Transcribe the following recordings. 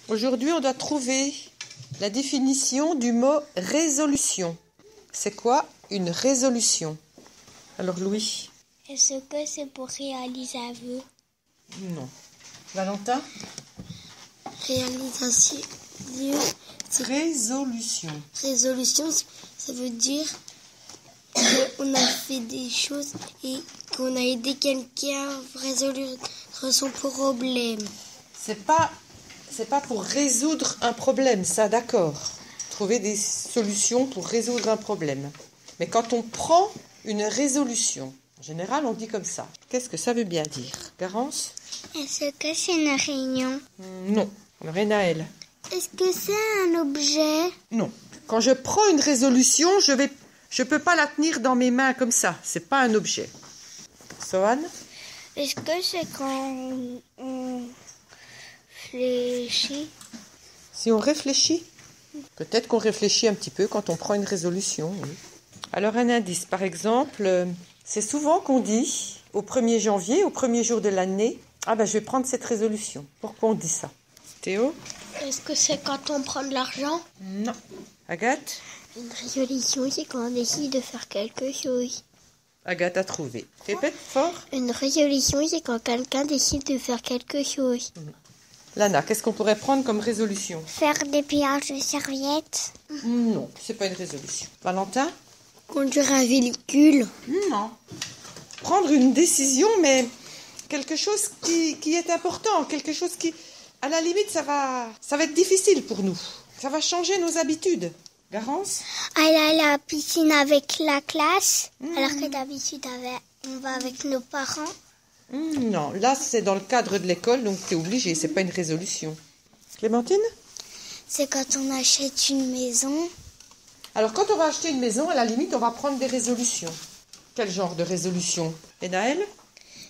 Aujourd'hui, on doit trouver la définition du mot résolution. C'est quoi une résolution? Alors, Louis? Est-ce que c'est pour réaliser un vœu? Non. Valentin? Réalisation. Résolution. Résolution, ça veut dire qu'on a fait des choses et qu'on a aidé quelqu'un à résoudre son problème. C'est pas pour résoudre un problème, ça, d'accord. Trouver des solutions pour résoudre un problème. Mais quand on prend une résolution, en général, on dit comme ça. Qu'est-ce que ça veut bien dire? Garance? Est-ce que c'est une réunion? Non. Renaël? Est-ce que c'est un objet? Non. Quand je prends une résolution, je peux pas la tenir dans mes mains comme ça. C'est pas un objet. Sohan? Est-ce que c'est quand on réfléchit? Si on réfléchit? Peut-être qu'on réfléchit un petit peu quand on prend une résolution. Oui. Alors un indice, par exemple, c'est souvent qu'on dit au 1er janvier, au premier jour de l'année, je vais prendre cette résolution. Pourquoi on dit ça? Théo? Est-ce que c'est quand on prend de l'argent? Non. Agathe? Une résolution, c'est quand on décide de faire quelque chose. Agathe a trouvé. Répète fort. Une résolution, c'est quand quelqu'un décide de faire quelque chose. Lana, qu'est-ce qu'on pourrait prendre comme résolution? Faire des pillages de serviettes. Non, c'est pas une résolution. Valentin? Conduire un véhicule. Non. Prendre une décision, mais quelque chose qui est important, quelque chose qui, à la limite, ça va être difficile pour nous. Ça va changer nos habitudes. Garance? Aller à la piscine avec la classe, alors que d'habitude, on va avec nos parents. Non, là, c'est dans le cadre de l'école, donc tu es obligé, c'est pas une résolution. Clémentine? C'est quand on achète une maison. Alors, quand on va acheter une maison, à la limite, on va prendre des résolutions. Quel genre de résolution? Et Naël?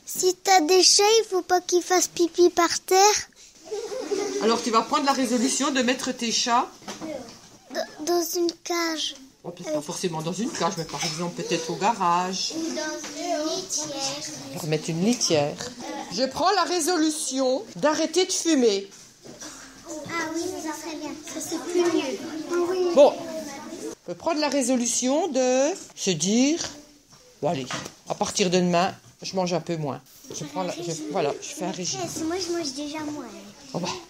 Si t'as des chats, il faut pas qu'ils fassent pipi par terre. Alors, tu vas prendre la résolution de mettre tes chats Dans une cage. Pas forcément dans une cage, mais par exemple peut-être au garage. Ou dans une litière. On va mettre une litière. Je prends la résolution d'arrêter de fumer. Ah oui, ça serait bien. Ça, c'est plus mieux. Oui. Bon, on peut prendre la résolution de se dire, allez, à partir de demain, je mange un peu moins. Je fais un régime. Moi, je mange déjà moins.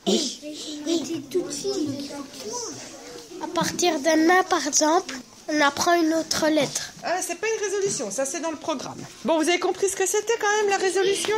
Oui. J'étais toute fine, donc il faut que tu manges. À partir de demain, par exemple, on apprend une autre lettre. C'est pas une résolution, ça c'est dans le programme. Bon, vous avez compris ce que c'était quand même la résolution?